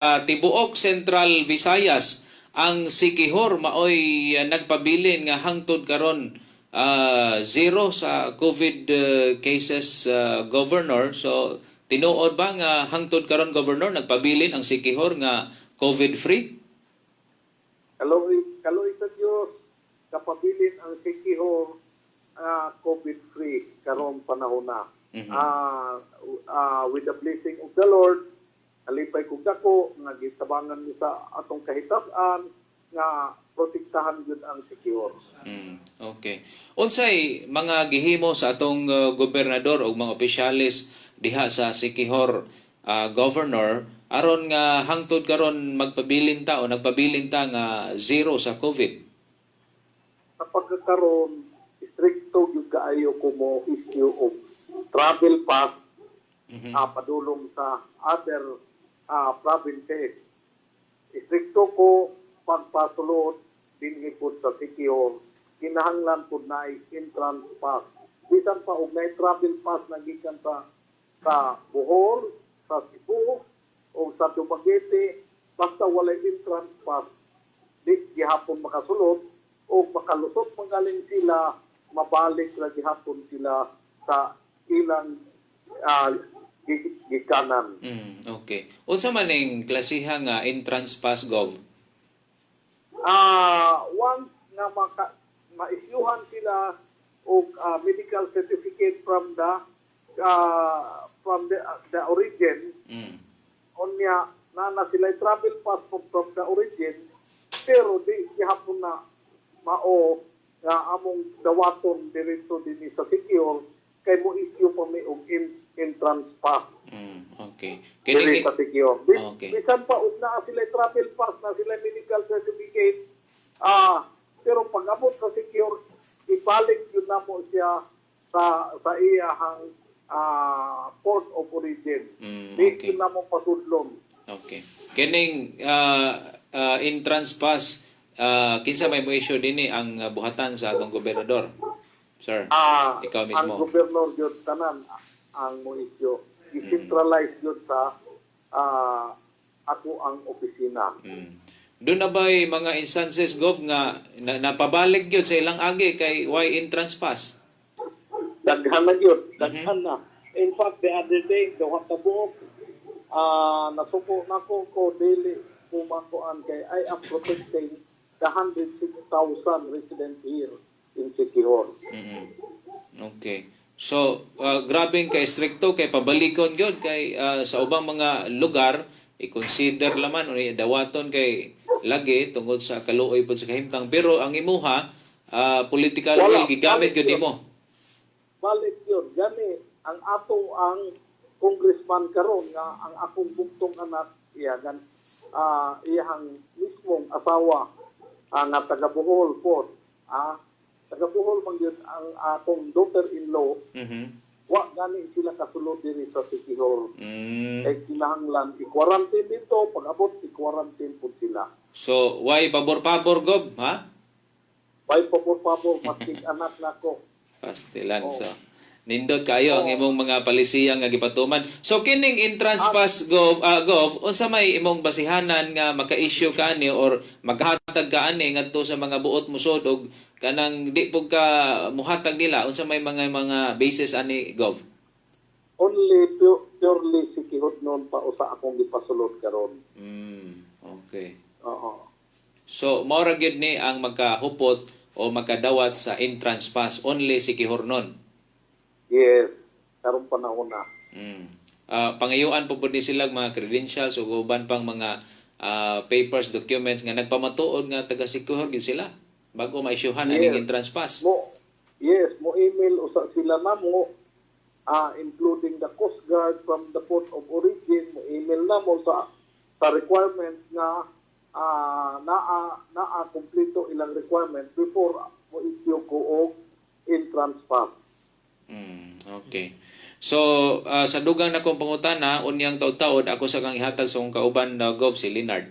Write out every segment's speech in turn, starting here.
tibuok Central Visayas ang sikihor maoy nagpabilin nga hangtod karon zero sa COVID cases, Governor. So tinuod ba nga hangtod karon, Governor, nagpabilin ang sikihor nga COVID free? Kaloy sa Diyos, kapabilin ang sikihor COVID-free karong panahon na. With the blessing of the Lord, alipay kong dako, nga gitabangan niyo sa atong kahitas-an, nga protektahan yun ang sikihor. Okay. Unsay mga gihimo sa atong gobernador o mga opisyalis diha sa sikihor, Governor, aron nga hangtod karon magpabilin ta o nagpabilin ta nga zero sa COVID? Sa pagkakaroon, stricto yung kaayo ko mo issue of travel pass padulong sa other provinces. Stricto ko pagpasulod din ipod sa sikihor, kinahanglan po na entrance pass. Bisan pa og na travel pass na gikan sa Bohol, sa Cebu, o sa Dumaguete, basta walay entrance pass, di gihapon makasulod o makalusot magaling sila, mabalik na gihapon sila sa ilang gikanan. Okay. Unsa man ning klasiha nga entrance pass, Gov? Once nga ma-isyuhan sila og medical certificate from the origin, onya na sila travel pass from the origin, pero di gihapon na mao nga among dawaton diretso dinhi sa sikihor kay mo issue pa mi og entrance pass. Okay. Diri sa sikihor. Okay. Bisan pa og naa sila travel pass, na sila medical certificate, pero pag-abot sa sikihor, ibalik yun na mo siya sa iyahang port of origin. Okay. Di yun na mo pasudlon. Okay. Kining entrance pass, kinsa may mo issue dinhi ang buhatan sa atong gobernador? Sir, ikaw mismo. Ang gobernador yun, tanan ang mo issue. I-centralize yun sa ako ang opisina. Doon na ba'y mga instances, Gov, nga napabalik yun sa ilang agi kay why entrance pass? Daghan na yun. Daghan na. In fact, the other day, daw kabuok, nasuko na ko daily kumakuan kay I am protecting the 106,000 residents here in Sikihor. Okay. So, grabing kay stricto kay pabalikon gyud kay sa ubang mga lugar i-consider laman o dawaton kay lagi tungod sa kaluoy pod sa kahimtang, pero ang imuha political will gigamit gyud nimo. Balik yun. Gani ang ang congressman karon nga ang akong buktong anak iyang mismong asawa nga taga Bohol po. Taga Bohol man yun ang akong daughter-in-law. Wa gani sila kasulod diri sa sikihor. Kay kinahanglan i-quarantine dito, pag-abot i-quarantine po sila. So, why pabor-pabor, Gov, ha? Why pabor-pabor matig anak nako. Pastilan. So, nindot kayo ang imong mga palisiya nga gipatuman. So, kining entrance pass, Gov, unsa may imong basihanan nga maka-issue ka ani or maghatag ka ani ngadto sa mga buot musod og kanang di pug ka muhatag nila, unsa may mga basis ani, Gov? Only purely sikihot noon pa usa akong gipasulod karon. Okay. Oo. So, maura gyud ni ang magkahupot o magkadawat sa entrance pass, only sikihor nun. Yes, karon panahon na. Pangayuan po ni sila mga credentials o uban pang mga papers, documents nga nagpamatuod nga taga sikihor gyud sila bago ma-issuehan aning entrance pass. Mo email usa sila na mo, including the Coast Guard from the port of origin, mo email na mo sa requirements nga naa kompleto ilang requirements before mo issue ko og entrance pass. Okay. So, sa dugang na kong pangutana, unyang taod-taod, ako sa kang ihatag sa kong kauban na Gov, si Leonard.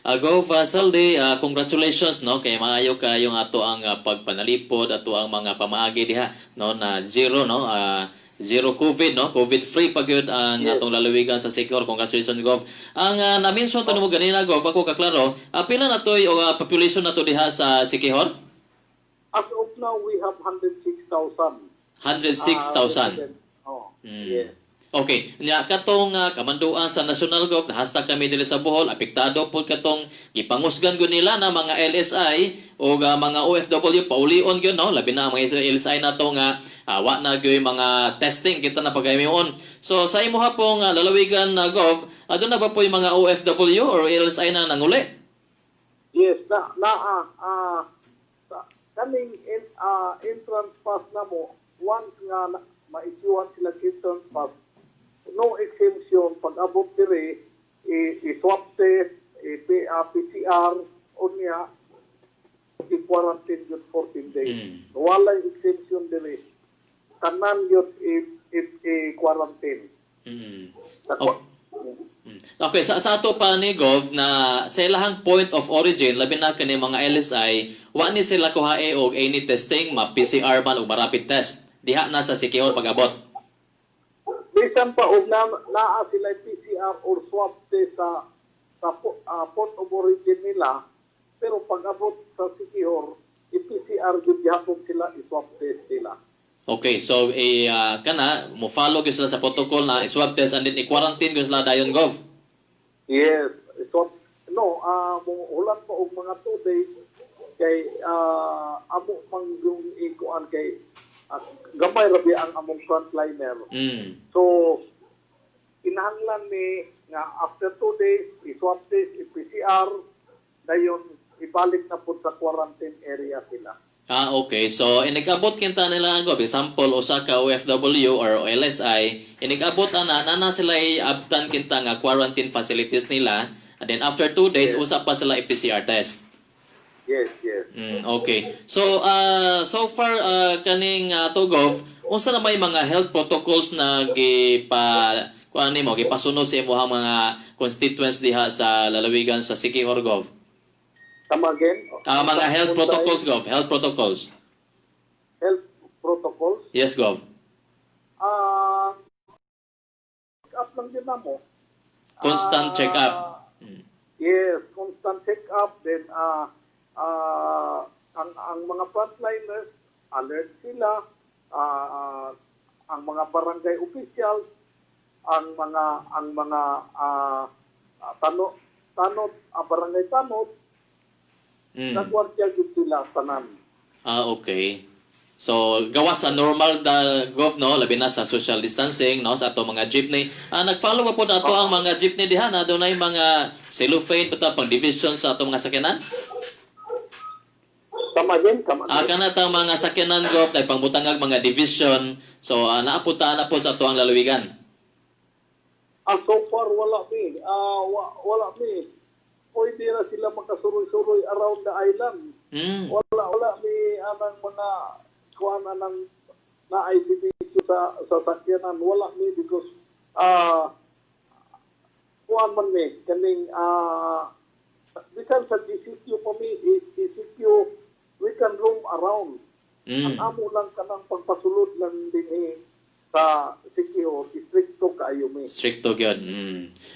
Gov, Saldi, congratulations, no? Kay maayo kayong ato ang pagpanalipod, ato ang mga pamaagi diha, no? Na zero, no? Zero COVID, no? COVID-free pag yun ang Yes. atong lalawigan sa Sikihor. Congratulations, Gov. Ang na-mention to mo ganina, Gov, ako kaklaro, pila na to yung population na to diha sa Sikihor? As of now, we have 106,000. 106,000. Oh, Mm. yes. Okay, nya katong kamanduan sa National Gov, hashtag kami dili sa Bohol, apektado po katong gipangusgan gyud nila na mga LSI o mga OFW paulion gyud no, labi na ang mga LSI nato nga wa na gyud mga testing kita na pagaymion. So sa imuha pong lalawigan na Gov, adto na ba po yung mga OFW or LSI na nanguli? Yes, kaning entrance pass na mo, once nga ma-issuehan sila entrance pass, no exemption, pag-abot dire, i-swab test, PCR, o niya, i-quarantine yun 14 days. Walang exemption dire. Tanan yun i-quarantine. Mm. Sa- Okay, sa ato pa ni Gov na sa ilahang point of origin labi na kani mga LSI, wa ni sila kuhae og any testing, ma-PCR man o ma-rapid test. Diha na sa Sikihor pag-abot. Bisan pa og naa sila PCR or swab test sa port of origin nila, pero pag-abot sa Sikihor, i-PCR yun gihapon sila, i-swab test nila. Okay, so kana mo follow gyud sila sa protocol na i-swab test and then i-quarantine gyud sila dayon, Gov. Yes. So, no, ulan pa og mga 2 days kay amo mang yung ikuan kay gamay rabi ang among frontliner. Mm. So, kinahanglan ni nga after 2 days, i-swab test, i-PCR, dayon ibalik na po sa quarantine area sila. Okay. So, inigabot kinta nila ang Gov. Example, usa ka OFW or LSI, inigabot na sila abtan kinta nga quarantine facilities nila. And then after 2 days, Yes. usa pa sila i-PCR test. Yes, yes. Okay. So, so far, kaning to Gov, unsa na may mga health protocols na kuan nimo gipasunod sa imong mga constituents diha sa lalawigan sa Sikihor, Gov? Come again? Mga health protocols, Gov. Health protocols. Health protocols? Yes, Gov. Check-up lang din na mo. Constant check-up. Yes, constant check-up. Then, ang mga frontliners, alert sila. Ang mga barangay officials, ang mga barangay tanod, nagwardya yun sila tanan. Okay. So, gawa sa normal Gov, no? Labi na sa social distancing, no? Sa ato mga jeepney. Nag-follow pa po na ato ang mga jeepney diha na doon ay mga cellophane pang division sa ato mga sakyanan? Tama din. Kana tang mga sakyanan, Gov, kay pangbutangag mga division. So, naapunta na po sa ato ang lalawigan. So far, wala mi. Wala mi. Pwede na sila makasuroy-suroy around the island. Wala mi anang mga kuan anang na ICBC sa sakyanan. Wala mi because kuan man mi kaning bisan sa DCQ pa mi DCQ we can roam around. Ang amo lang kanang pagpasulod lang din sa Sikihor, stricto kaayo mi. Stricto gyud.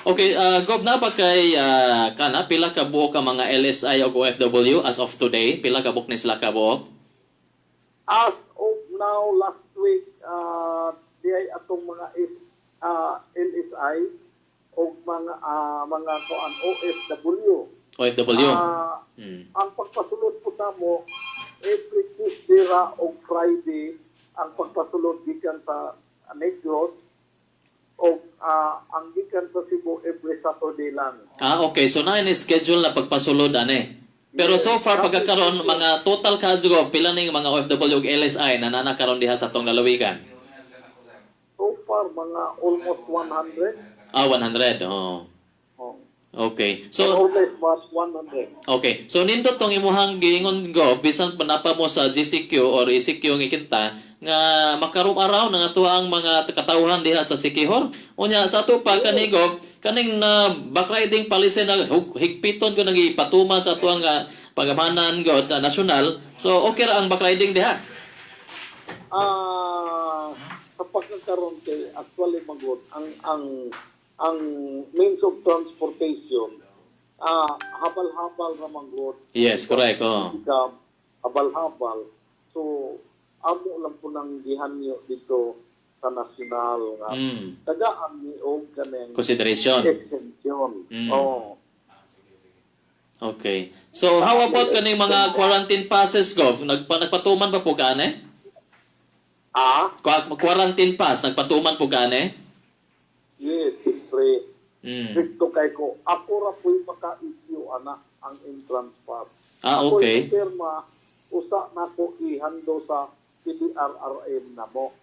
Okay, Gov, na ba kay kana pila ka buok ka mga LSI o OFW as of today? Pila ka buok na sila ka buok? As of now, last week, di ay atong mga LSI o mga kuan OFW. OFW. Ang pagpasulod po mo, every Tuesday ra o Friday, ang pagpasulod gikan sa Negros o ang gikan sa Cebu every Saturday lang. Okay. So, na schedule na pagpasulod, ane? Pero so far, pagkakaroon, mga total kadyo, pila na yung mga OFW o LSI na nanakaroon diha sa itong lalawigan? So far, mga almost 100. 100. Oh. Okay. So, Almost 100. okay. So, nindot tong imuhang giingon, Gov, bisan panapa mo sa GCQ or ECQ ng ikinta, nga makaroon araw ng ato ang mga katawhan diha sa Sikihor. Unya, sa ato pa, Gov, kaning backriding policy na higpiton ko nang ipatuma sa ato ang pagamanan, Gov, nasyonal. So, okay ra ang backriding diha? Sa pagkakaroon kay actually magod ang means of transportation habal-habal na magod. Yes, correct. Oh. Habal-habal. So amo lang po nang gihanyo dito sa nasyonal nga tagaan ni og kanang Consideration. exemption. Oh. Okay. So, how about kaning mga quarantine passes, Gov? Nagpatuman ba po gani? Quarantine pass, nagpatuman po gani? Yes, siyempre. Mm. Dito kay ko, ako ra po'y maka-issue ana ang entrance pass. Okay. Ako pirma, usa na ko ihando sa PDRRM na mo.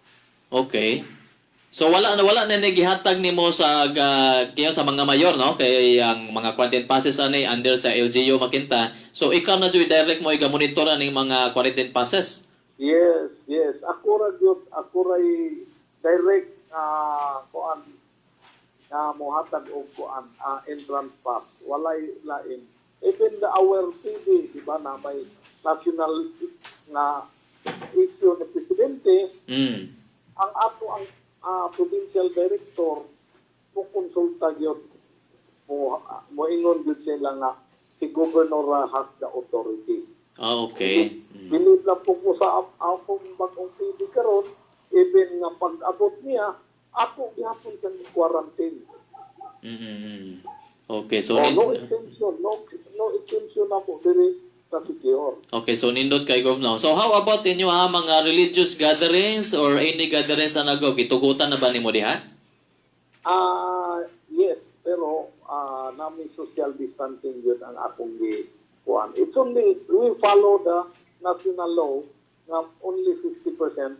Okay. So wala na nagihatag nimo sa kayo sa mga mayor, no? Kay ang mga quarantine passes ani under sa LGU Makinta. So ikaw na jud direct mo iga-monitor aning mga quarantine passes. Yes. Ako ra direct kuan mohatag og kuan entrance pass. Walay lain. Even our PD, di ba, na may national na issue ng presidente, ang ato ang provincial director mo konsulta gyud mo ingon gyud sila nga si governor has the authority. Okay. Bilib lang po ko sa akong bagong PD karon, even nga pag-abot niya, ako gihapon kan quarantine. Okay, so no exemption ako diri sa secure. okay, so nindot kay Gov now. So how about inyo mga religious gatherings or any gatherings na nag gitugutan na ba nimo diha? Yes, pero nami social distancing yun ang akong kuan. It's only, we follow the national law na only 50%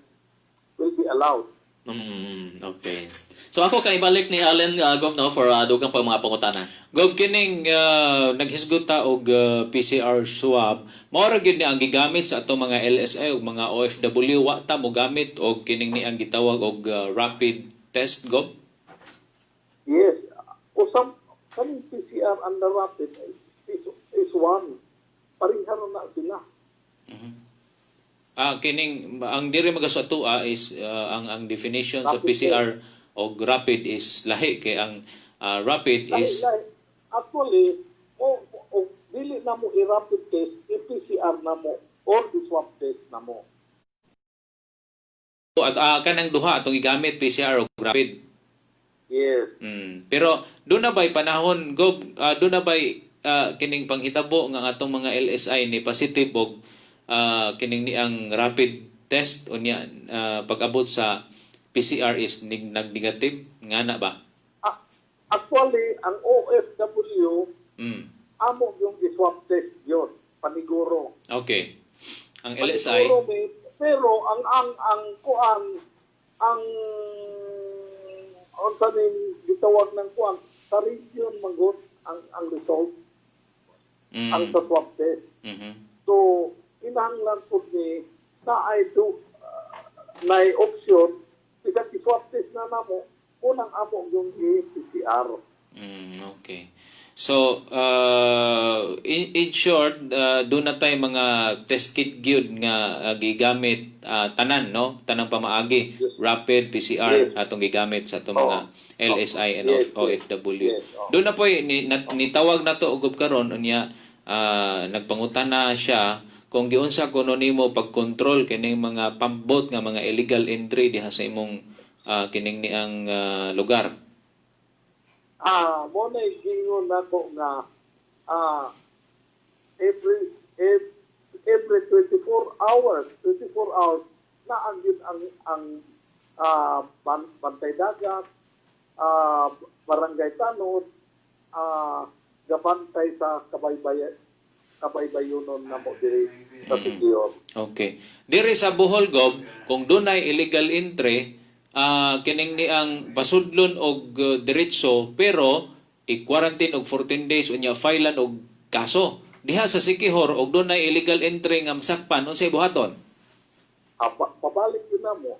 will be allowed. Okay. So ako kay balik ni Allen Gov no for dugang pa mga pangutana. Gov kining naghisguta og PCR swab, mao ra gyud ni ang gigamit sa atong mga LSI ug mga OFW wa ta mo gamit og kining ni ang gitawag og rapid test, Gov. Yes. Usam kaning PCR and the rapid is one. Parihara na sila. Kining ang diri magasatua is ang definition sa Rapid PCR o rapid is lahi kay ang rapid is Actually, dili na mo i-rapid test, i-PCR na mo, or i-swab test na mo. at kanang duha atong igamit PCR o rapid. Yes. Pero doon na ba'y panahon, Gob, doon na ba'y kining panghitabo nga atong mga LSI ni positive og kining ni ang rapid test o niya pag-abot sa PCR is nag-negative nga na ba? Actually, ang OFW, amo yung i-swab test yun, paniguro. Okay. Ang LSI, Paniguro, pero ang kuan, ang ning gitawag ng kuan, sa region magot ang result, ang sa swab test. So, kinahanglan po ni na ay na option, because i-swab test na namo, unang amo yung PCR. okay. So, in short, doon na tayo mga test kit gyud nga gigamit tanan, no? Tanang pamaagi, rapid PCR atong gigamit sa atong mga LSI and OFW. Doon na po nitawag na to ug karon unya nagpangutan na siya kung giunsa kuno nimo pag-control kining mga pambot nga mga illegal entry diha sa imong kining ni ang lugar. Mo na gingon nako nga every 24 hours na ang Bantay Dagat, Barangay Tanod, gabantay sa kabaybayonon na mo diri sa Sigion. Okay. Diri sa Bohol, Gob, kung dunay illegal entry, kining ni ang pasudlon og diretso pero i-quarantine og 14 days unya filean og kaso. Diha sa Siquijor og dunay illegal entry nga masakpan unsay buhaton? Pabalik yun na mo.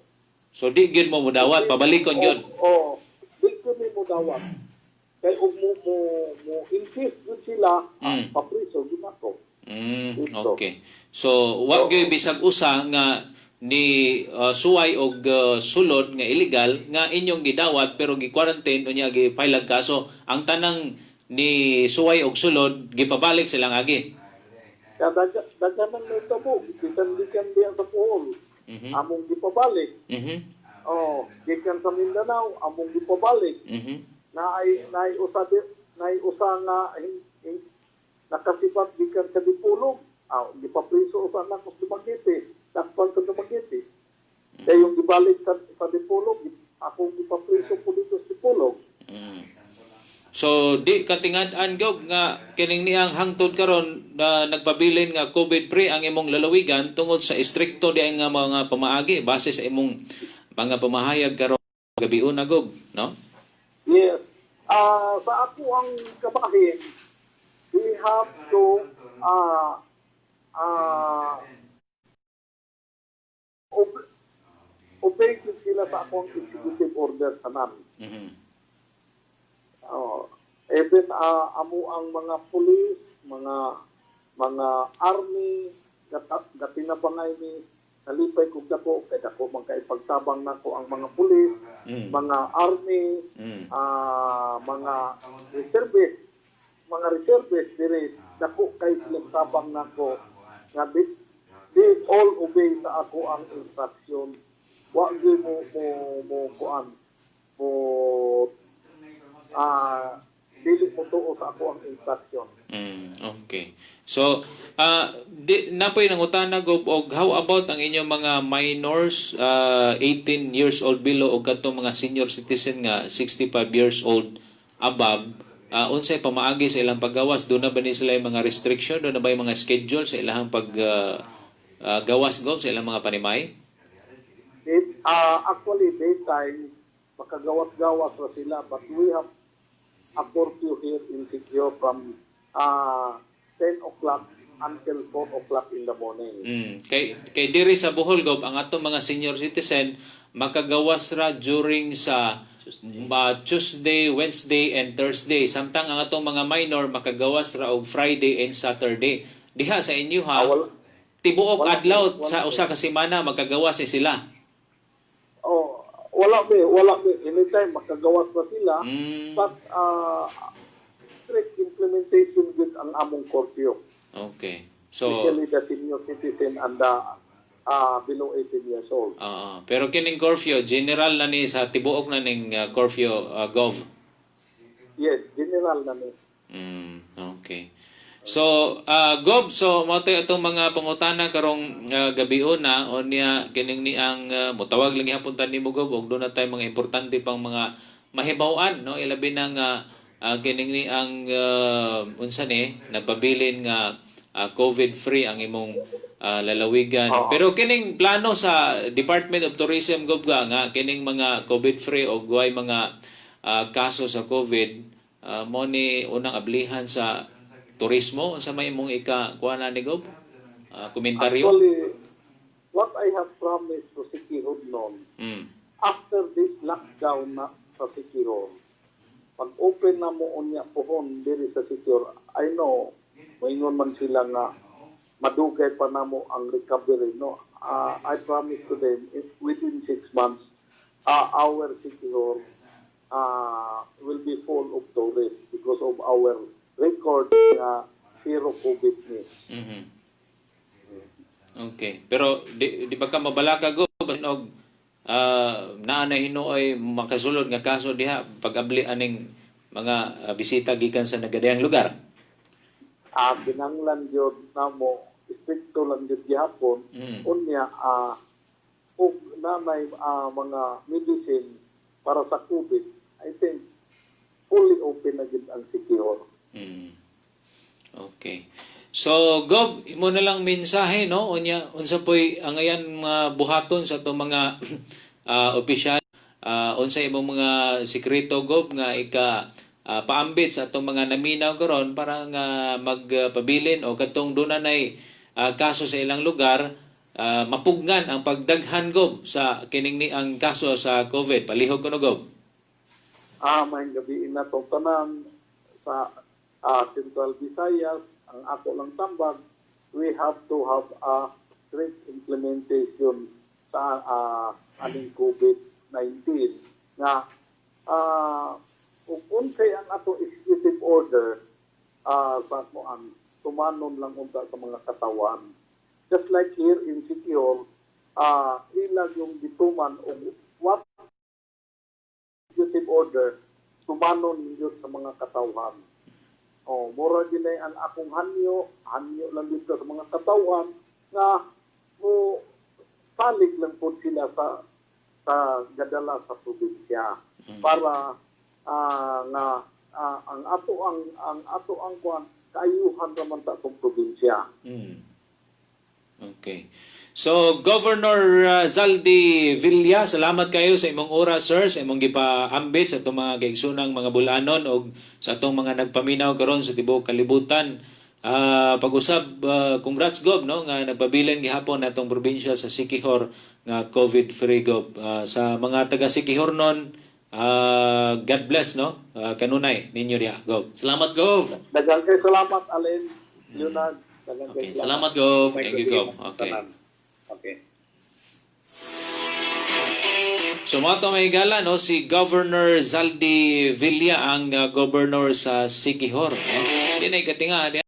So di gyud mo mudawat, pabalikon gyud. Di gyud mo dawat. Kay og mo insist yun sila papriso yun ako. Okay. So wa gyud bisag usa nga ni suway og sulod nga illegal nga inyong gidawat pero gi-quarantine unya gi-file kaso ang tanang ni suway og sulod gipabalik silang agi. Kaya daghanan nito po, gikan diyan sa pool. Among gipabalik. Oh, gikan sa Mindanao, among gipabalik. Naay usa nga nakasipat gikan sa Dipolog. Gipapriso usa na ko sa Dumaguete. Takpan sa Dumaguete. Kaya yung gibalik sa Dipolog, ako gipapriso po dito sa Dipolog. So di katingad-an gob nga kining niyang hangtod karon na nagpabilin nga COVID free ang imong lalawigan tungod sa istrikto di nga mga pamaagi base sa imong mga pamahayag karon gabiun na gob, no? Yes. Sa ako ang kabahin, we have to obey sila sa akong executive order sa namin. Even amo ang mga pulis, mga army, gatinabangay ni nalipay kog dako kay dako magkaipagtabang nako ang mga pulis, mga army, mga reservists diri dako kay tabang nako nga di all obey sa ako ang instruction. Wa gyud mo kuan mo dili mo tuo sa ako ang instruction. Okay. So, napoy nangutana go og how about ang inyong mga minors 18 years old below o kadtong mga senior citizen nga 65 years old above, unsay pamaagi sa ilang paggawas? Doon na ba ni sila yung mga restriction? Doon na ba yung mga schedule sa ilang gawas go sa ilang mga panimay? Actually, daytime, makagawas-gawas na sila, but we have a curfew here in Sikihor from 10 o'clock until 4 o'clock in the morning. Kay diri sa Bohol gob ang atong mga senior citizen makagawas ra during sa Tuesday, Wednesday and Thursday. Samtang ang atong mga minor makagawas ra og Friday and Saturday. Diha sa inyo tibuok adlaw sa usa ka semana magkagawas sila. Wala be. Anytime makagawas pa sila. But strict implementation with ang among curfew. Okay. So, especially the senior citizen and the below 18 years old. Pero kining curfew, general na ni sa tibuok na ning curfew, Gov? Yes, general na ni. Okay. So, Gov, mo tayo itong mga pangutana karong gabion na o niya kining ni ang mutawag lang ihapuntan ni mo, Gov, o doon na tayo mga importante pang mga mahibawan, no? Ilabi na nga kining ni ang unsa ni nagpabilin nga COVID-free ang imong lalawigan. Pero kining plano sa Department of Tourism, Gov, nga kining mga COVID-free o guay mga kaso sa COVID, mo ni unang ablihan sa turismo, sa may mong kuha ni Gov? Komentaryo? Actually, what I have promised to Sikihor noon, after this lockdown na sa Sikihor, pag open na mo unya pohon diri sa Sikihor, I know, maingon man sila nga, madugay pa na mo ang recovery, no? I promise to them, within 6 months, our Sikihor will be full of tourists because of our record zero COVID news. Okay. Pero di ba ka mabalaka Gov og naa na hinuoy makasulod nga kaso diha pag-abli aning mga bisita gikan sa nagadayang lugar? Kinanglan yun na mo, stricto lang yun gihapon, unya, kung na may mga medicine para sa COVID, I think, fully open na yun ang Sikihor. Okay. So, Gov, imo na lang mensahe, no? Unsa po'y ang ayan mga buhaton sa itong mga opisyal, unsa imong mga sekreto, Gov, nga paambit sa itong mga naminaw karon para nga magpabilin o katong doon nay kaso sa ilang lugar, mapugnan ang pagdaghan, Gov, sa kining ni ang kaso sa COVID. Palihog ko no, Gov. May gabi na itong tanan sa Central Visayas, ang ako lang tambag, we have to have a strict implementation sa aning COVID-19 nga ug unsay ang ato executive order sa kuan tumanon lang unta sa mga katawan. Just like here in Siquijor, ilag yung gituman o what executive order tumanon yun sa mga katawan. Mura din ay ang akong hanyo lang dito sa mga katawan nga mo salig lang po sila sa gadala sa probinsya para nga ang ato ang kuan kaayuhan naman ta tong probinsya. Okay. So, Governor Zaldi Villa, salamat kayo sa imong oras, sir, sa imong gipaambit sa itong mga kaigsunang mga bulanon o sa itong mga nagpaminaw karon sa tibuok kalibutan. Pag-usab, congrats, Gov, no, nga nagpabilin gihapon na itong probinsya sa Siquijor nga COVID-free, Gov. Sa mga taga-Siquijor nun, God bless, no? Kanunay ninyo diha, Gov. Salamat, Gov. Daghang kay salamat, Alin, Leonard. Daghang Okay, kay salamat, Gov. Thank you, Gov. Okay. Okay. So mga ito may gala, no, si Governor Zaldi Villa ang governor sa Siquijor. Hindi na ikatinga.